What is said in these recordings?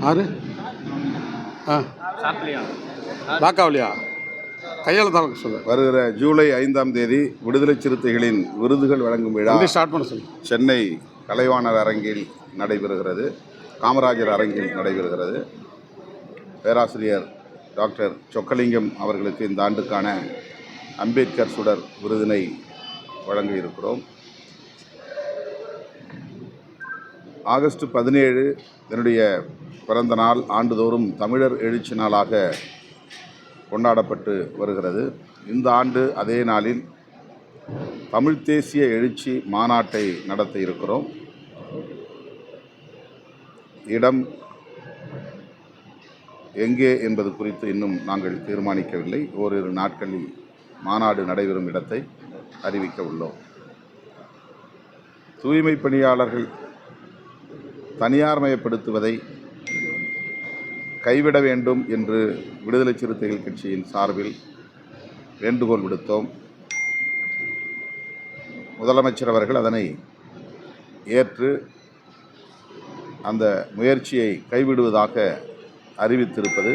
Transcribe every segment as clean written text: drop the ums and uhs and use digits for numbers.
ஆறு வாக்காவலியா கையால் சொல்லு. வருகிற ஜூலை 5ஆம் தேதி விடுதலை சிறுத்தைகளின் விருதுகள் வழங்கும் விழா ஸ்டார்ட் பண்ண சொல்லு. சென்னை கலைவாணர் அரங்கில் நடைபெறுகிறது, காமராஜர் அரங்கில் நடைபெறுகிறது. பேராசிரியர் டாக்டர் சொக்கலிங்கம் அவர்களுக்கு இந்த ஆண்டுக்கான அம்பேத்கர் சுடர் விருதினை வழங்க இருக்கிறோம். ஆகஸ்ட் 17 என்னுடைய பிறந்த நாள் ஆண்டுதோறும் தமிழர் எழுச்சி நாளாக கொண்டாடப்பட்டு வருகிறது. இந்த ஆண்டு அதே நாளில் தமிழ் தேசிய எழுச்சி மாநாட்டை நடத்த இருக்கிறோம். இடம் எங்கே என்பது குறித்து இன்னும் நாங்கள் தீர்மானிக்கவில்லை. ஓரிரு நாட்களில் மாநாடு நடைபெறும் இடத்தை அறிவிக்க உள்ளோம். தூய்மை பணியாளர்கள் தனியார்மயப்படுத்துவதை கைவிட வேண்டும் என்று விடுதலை சிறுத்தைகள் கட்சியின் சார்பில் வேண்டுகோள் விடுத்தோம். முதலமைச்சர் அவர்கள் அதனை ஏற்று அந்த முயற்சியை கைவிடுவதாக அறிவித்திருப்பது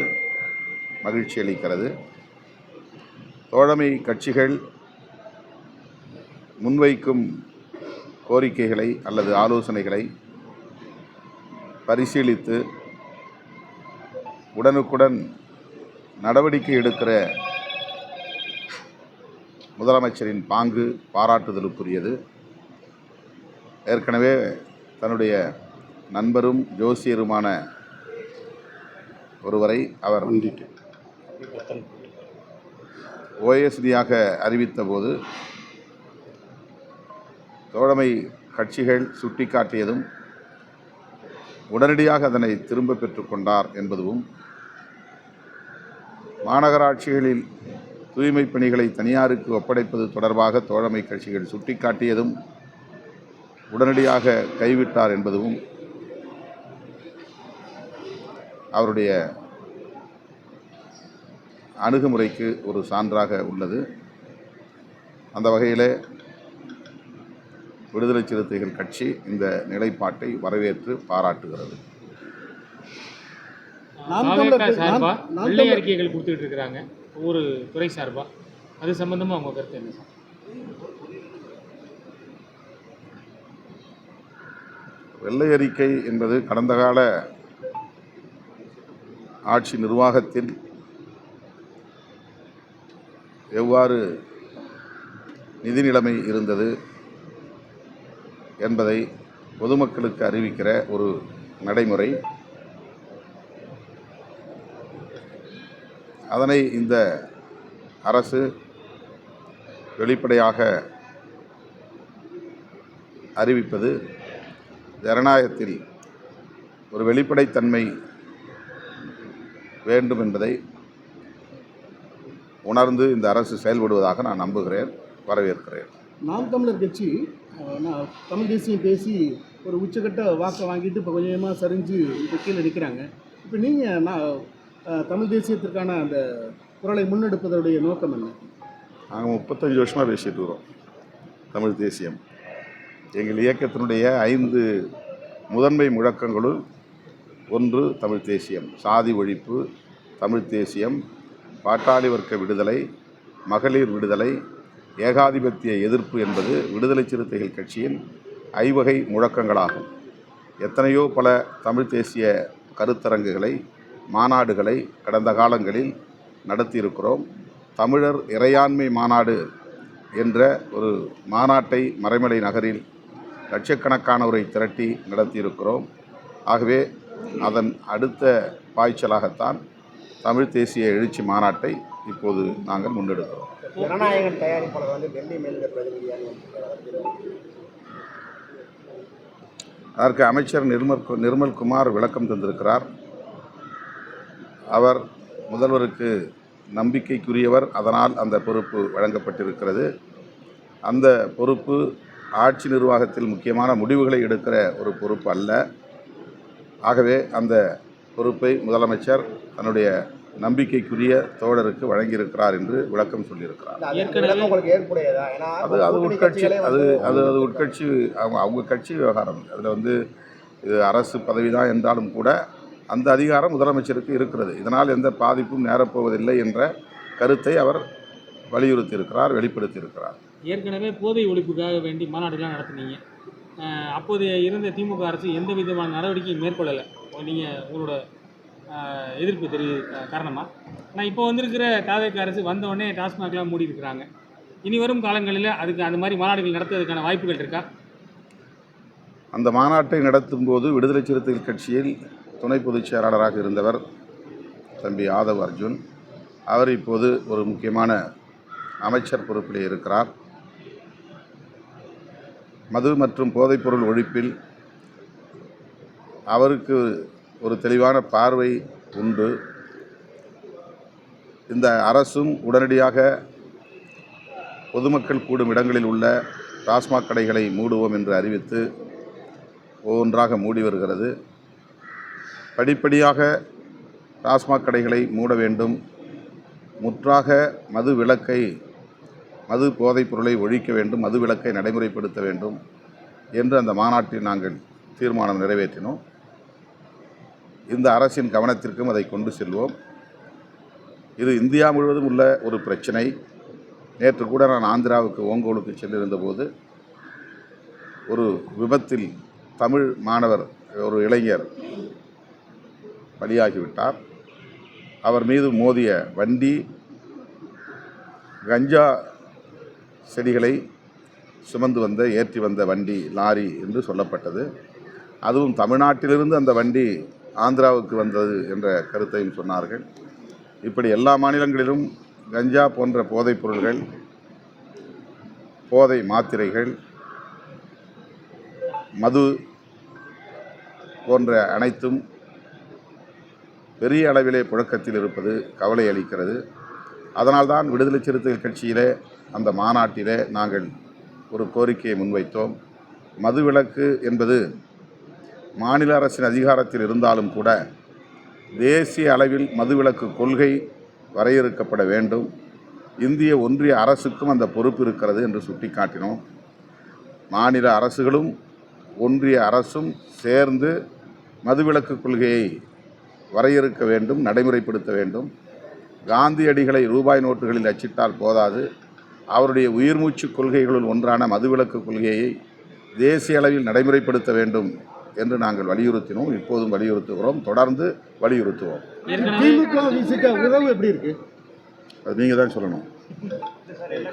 மகிழ்ச்சி அளிக்கிறது. தோழமை கட்சிகள் முன்வைக்கும் கோரிக்கைகளை அல்லது ஆலோசனைகளை பரிசீலித்து உடனுக்குடன் நடவடிக்கை எடுக்கிற முதலமைச்சரின் பாங்கு பாராட்டுதலுக்குரியது. ஏற்கனவே தன்னுடைய நண்பரும் ஜோசியருமான ஒருவரை அவர் ஓஎஸ்டியாக அறிவித்த போது தோழமை கட்சிகள் சுட்டிக்காட்டியதும் உடனடியாக அதனை திரும்ப பெற்றுக்கொண்டார் என்பதும், மாநகராட்சிகளில் தூய்மை பணிகளை தனியாருக்கு ஒப்படைப்பது தொடர்பாக தோழமை கட்சிகள் சுட்டிக்காட்டியதும் உடனடியாக கைவிட்டார் என்பதும் அவருடைய அணுகுமுறைக்கு ஒரு சான்றாக உள்ளது. அந்த வகையில் விடுதலை சிறுத்தைகள் கட்சி இந்த நிலைப்பாட்டை வரவேற்று பாராட்டுகிறது. வெள்ளை அறிக்கைகள் கொடுத்துட்டு இருக்கிறாங்க ஒவ்வொரு துறை சார்பாக, அது சம்பந்தமாக அவங்க கருத்து என்ன சார்? வெள்ளை அறிக்கை என்பது கடந்த கால ஆட்சி நிர்வாகத்தில் எவ்வாறு நிதி நிலைமை இருந்தது என்பதை பொதுமக்களுக்கு அறிவிக்கிற ஒரு நடைமுறை. அதனை இந்த அரசு வெளிப்படையாக அறிவிப்பது ஜனநாயகத்தில் ஒரு வெளிப்படைத்தன்மை வேண்டும் என்பதை உணர்ந்து இந்த அரசு செயல்படுவதாக நான் நம்புகிறேன், வரவேற்கிறேன். நாம் தமிழர் கட்சி தமிழ் தேசியம் பேசி ஒரு உச்சக்கட்ட வாக்கை வாங்கிட்டு இப்போ கொஞ்சமாக சரிஞ்சு இப்போ கீழே நிற்கிறாங்க. இப்போ நீங்கள் தமிழ் தேசியத்திற்கான அந்த குரலை முன்னெடுப்பதனுடைய நோக்கம் என்ன? நாங்கள் 35 வருஷமாக பேசிட்டு வரோம். தமிழ் தேசியம் எங்கள் இயக்கத்தினுடைய 5 முதன்மை முழக்கங்களுள் ஒன்று தமிழ் தேசியம். சாதி ஒழிப்பு, தமிழ் தேசியம், பாட்டாளி வர்க்க விடுதலை, மகளிர் விடுதலை, ஏகாதிபத்திய எதிர்ப்பு என்பது விடுதலை சிறுத்தைகள் கட்சியின் ஐவகை முழக்கங்களாகும். எத்தனையோ பல தமிழ் தேசிய கருத்தரங்குகளை, மாநாடுகளை கடந்த காலங்களில் நடத்தியிருக்கிறோம். தமிழர் இறையாண்மை மாநாடு என்ற ஒரு மாநாட்டை மறைமலை நகரில் லட்சக்கணக்கானோரை திரட்டி நடத்தியிருக்கிறோம். ஆகவே அதன் அடுத்த பாய்ச்சலாகத்தான் தமிழ் தேசிய எழுச்சி மாநாட்டை இப்போது நாங்கள் முன்னெடுக்கிறோம். ஜனநாயகன் தயாரிப்பாளர் டெல்லி மேலிட பிரதிநிதியாக அதற்கு அமைச்சர் நிர்மல்குமார் விளக்கம் தந்திருக்கிறார். அவர் முதல்வருக்கு நம்பிக்கைக்குரியவர், அதனால் அந்த பொறுப்பு வழங்கப்பட்டிருக்கிறது. அந்த பொறுப்பு ஆட்சி நிர்வாகத்தில் முக்கியமான முடிவுகளை எடுக்கிற ஒரு பொறுப்பு அல்ல. ஆகவே அந்த பொறுப்பை முதலமைச்சர் தன்னுடைய நம்பிக்கைக்குரிய தோழருக்கு வழங்கியிருக்கிறார் என்று விளக்கம் சொல்லியிருக்கிறார். ஏற்கனவே உங்களுக்கு ஏற்புடையதா? ஏன்னா அது உட்கட்சி அது உட்கட்சி அவங்க கட்சி விவகாரம். அதில் வந்து இது அரசு பதவி தான் என்றாலும் கூட அந்த அதிகாரம் முதலமைச்சருக்கு இருக்கிறது. இதனால் எந்த பாதிப்பும் நேரப்போவதில்லை என்ற கருத்தை அவர் வலியுறுத்தியிருக்கிறார், வெளிப்படுத்தியிருக்கிறார். ஏற்கனவே போதை ஒழிப்புக்காக வேண்டி மாநாடுகள்லாம் நடத்துனீங்க. அப்போது இருந்த திமுக அரசு எந்த விதமான நடவடிக்கையும் மேற்கொள்ளலை. நீங்கள் உங்களோட எதிர்ப்பு காரணமாக. ஆனால் இப்போ வந்திருக்கிற தாவேக அரசு வந்தவுடனே டாஸ்மாக்லாம் மூடி இருக்கிறாங்க. இனி வரும் காலங்களில் அதுக்கு அந்த மாதிரி மாநாடுகள் நடத்துவதற்கான வாய்ப்புகள் இருக்கா? அந்த மாநாட்டை நடத்தும் போது விடுதலை சிறுத்தைகள் கட்சியில் துணை பொதுச் செயலாளராக இருந்தவர் தம்பி ஆதவ் அர்ஜுன். அவர் இப்போது ஒரு முக்கியமான அமைச்சர் பொறுப்பிலே இருக்கிறார். மது மற்றும் போதைப்பொருள் ஒழிப்பில் அவருக்கு ஒரு தெளிவான பார்வை உண்டு. இந்த அரசும் உடனடியாக பொதுமக்கள் கூடும் இடங்களில் உள்ள டாஸ்மாக் கடைகளை மூடுவோம் என்று அறிவித்து ஒவ்வொன்றாக மூடி வருகிறது. படிப்படியாக டாஸ்மாக் கடைகளை மூட வேண்டும், முற்றாக மது விலக்கை, மது போதைப் பொருளை ஒழிக்க வேண்டும், மது விலக்கை நடைமுறைப்படுத்த வேண்டும் என்று அந்த மாநாட்டில் நாங்கள் தீர்மானம் நிறைவேற்றினோம். இந்த அரசின் கவனத்திற்கும் அதை கொண்டு செல்வோம். இது இந்தியா முழுவதும் உள்ள ஒரு பிரச்சனை. நேற்று கூட நான் ஆந்திராவுக்கு ஓங்கோலுக்கு சென்றிருந்த போது ஒரு விபத்தில் தமிழ் மாணவர், ஒரு இளைஞர் பலியாகிவிட்டார். அவர் மீது மோதிய வண்டி கஞ்சா செடிகளை சுமந்து வந்த, ஏற்றி வந்த வண்டி, லாரி என்று சொல்லப்பட்டது. அதுவும் தமிழ்நாட்டிலிருந்து அந்த வண்டி ஆந்திராவுக்கு வந்தது என்ற கருத்தையும் சொன்னார்கள். இப்படி எல்லா மாநிலங்களிலும் கஞ்சா போன்ற போதைப் பொருள்கள், போதை மாத்திரைகள், மது போன்ற அனைத்தும் பெரிய அளவிலே புழக்கத்தில் இருப்பது கவலை அளிக்கிறது. அதனால்தான் விடுதலை சிறுத்தைகள் கட்சியிலே அந்த மாநாட்டிலே நாங்கள் ஒரு கோரிக்கையை முன்வைத்தோம். மதுவிலக்கு என்பது மாநில அரசின் அதிகாரத்தில் இருந்தாலும் கூட தேசிய அளவில் மதுவிலக்கு கொள்கை வரையறுக்கப்பட வேண்டும். இந்திய ஒன்றிய அரசுக்கும் அந்த பொறுப்பு இருக்கிறது என்று சுட்டிக்காட்டினோம். மாநில அரசுகளும் ஒன்றிய அரசும் சேர்ந்து மதுவிலக்கு கொள்கையை வரையறுக்க வேண்டும், நடைமுறைப்படுத்த வேண்டும். காந்தியடிகளை ரூபாய் நோட்டுகளில் அச்சிட்டால் போதாது, அவருடைய உயிர்மூச்சு கொள்கைகளுள் ஒன்றான மதுவிலக்கு கொள்கையை தேசிய அளவில் நடைமுறைப்படுத்த வேண்டும் என்று நாங்கள் வலியுறுத்தினோம். இப்போதும் வலியுறுத்துகிறோம், தொடர்ந்து வலியுறுத்துவோம். உறவு எப்படி இருக்கு? அது நீங்கள் தான் சொல்லணும்.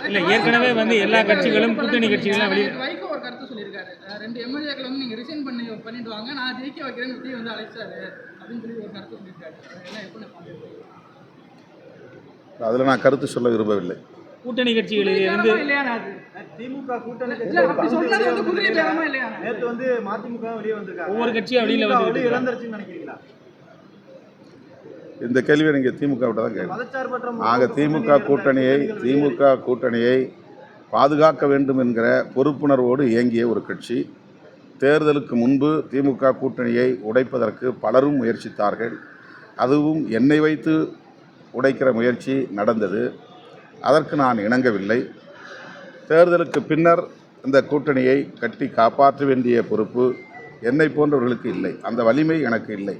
இல்லை, ஏற்கனவே வந்து எல்லா கட்சிகளும் கூட்டணி கட்சிகளும் வைகோ ஒரு கருத்து சொல்லியிருக்காரு. 2 எம்எல்ஏக்கள் வந்து நீங்கள் ரிசைன் பண்ணிட்டு வாங்க, நான் ஜெயிக்க வைக்கிறேன்னு விஜய் வந்து அழைச்சாரு அப்படின்னு சொல்லி ஒரு கருத்து சொல்லியிருக்காரு. அதெல்லாம் எப்படி பார்க்குறீங்க? அதில் நான் கருத்து சொல்ல விரும்பவில்லை. கூட்டணி கட்சிகளில் இருந்து திமுக கூட்டணி நேற்று வந்து மதிமுக வெளியே வந்திருக்காங்க. ஒவ்வொரு கட்சியும் வெளியில் வந்து இழந்துருச்சுன்னு நினைக்கிறீங்களா? இந்த கேள்வியை நீங்கள் திமுக விட்ட தான் கேட்கணும். மதச்சார்பற்ற நாங்கள் திமுக கூட்டணியை பாதுகாக்க வேண்டும் என்கிற பொறுப்புணர்வோடு இயங்கிய ஒரு கட்சி. தேர்தலுக்கு முன்பு திமுக கூட்டணியை உடைப்பதற்கு பலரும் முயற்சித்தார்கள். அதுவும் என்னை வைத்து உடைக்கிற முயற்சி நடந்தது. அதற்கு நான் இணங்கவில்லை. தேர்தலுக்கு பின்னர் இந்த கூட்டணியை கட்டி காப்பாற்ற வேண்டிய பொறுப்பு என்னை போன்றவர்களுக்கு இல்லை, அந்த வலிமை எனக்கு இல்லை.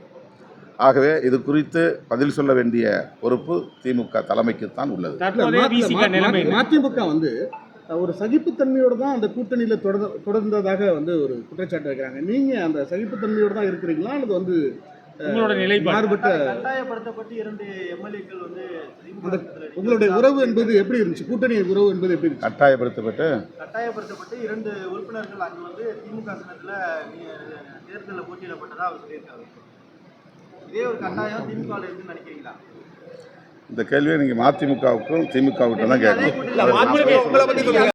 ஆகவே இது குறித்து பதில் சொல்ல வேண்டிய பொறுப்பு திமுக தலைமைக்குத்தான் உள்ளது. மதிமுக வந்து ஒரு சகிப்புத்தன்மையோடு தான் அந்த கூட்டணியில் தொடர்ந்ததாக வந்து ஒரு குற்றச்சாட்டு வைக்கிறாங்க. நீங்கள் அந்த சகிப்புத்தன்மையோடு தான் இருக்கிறீங்களா, அல்லது வந்து உங்களோட நிலைப்பாடு? கட்டாயப்படுத்தப்பட்டு 2 எம்எல்ஏக்கள் வந்து உங்களுடைய உறவு என்பது எப்படி இருந்துச்சு? கூட்டணி உறவு என்பது எப்படி இருந்துச்சு? கட்டாயப்படுத்தப்பட்டு 2 உறுப்பினர்கள் அங்கே வந்து திமுக சின்னத்தில் தேர்தலில் போட்டியிடப்பட்டதாக அவர் சொல்லியிருக்காரு. இதே ஒரு கட்டாயம் திமுக இருக்குன்னு நினைக்கிறீங்களா? இந்த கேள்வியை நீங்கள் மதிமுகவுக்கும் திமுகவுக்கும் தான் கேட்கணும்.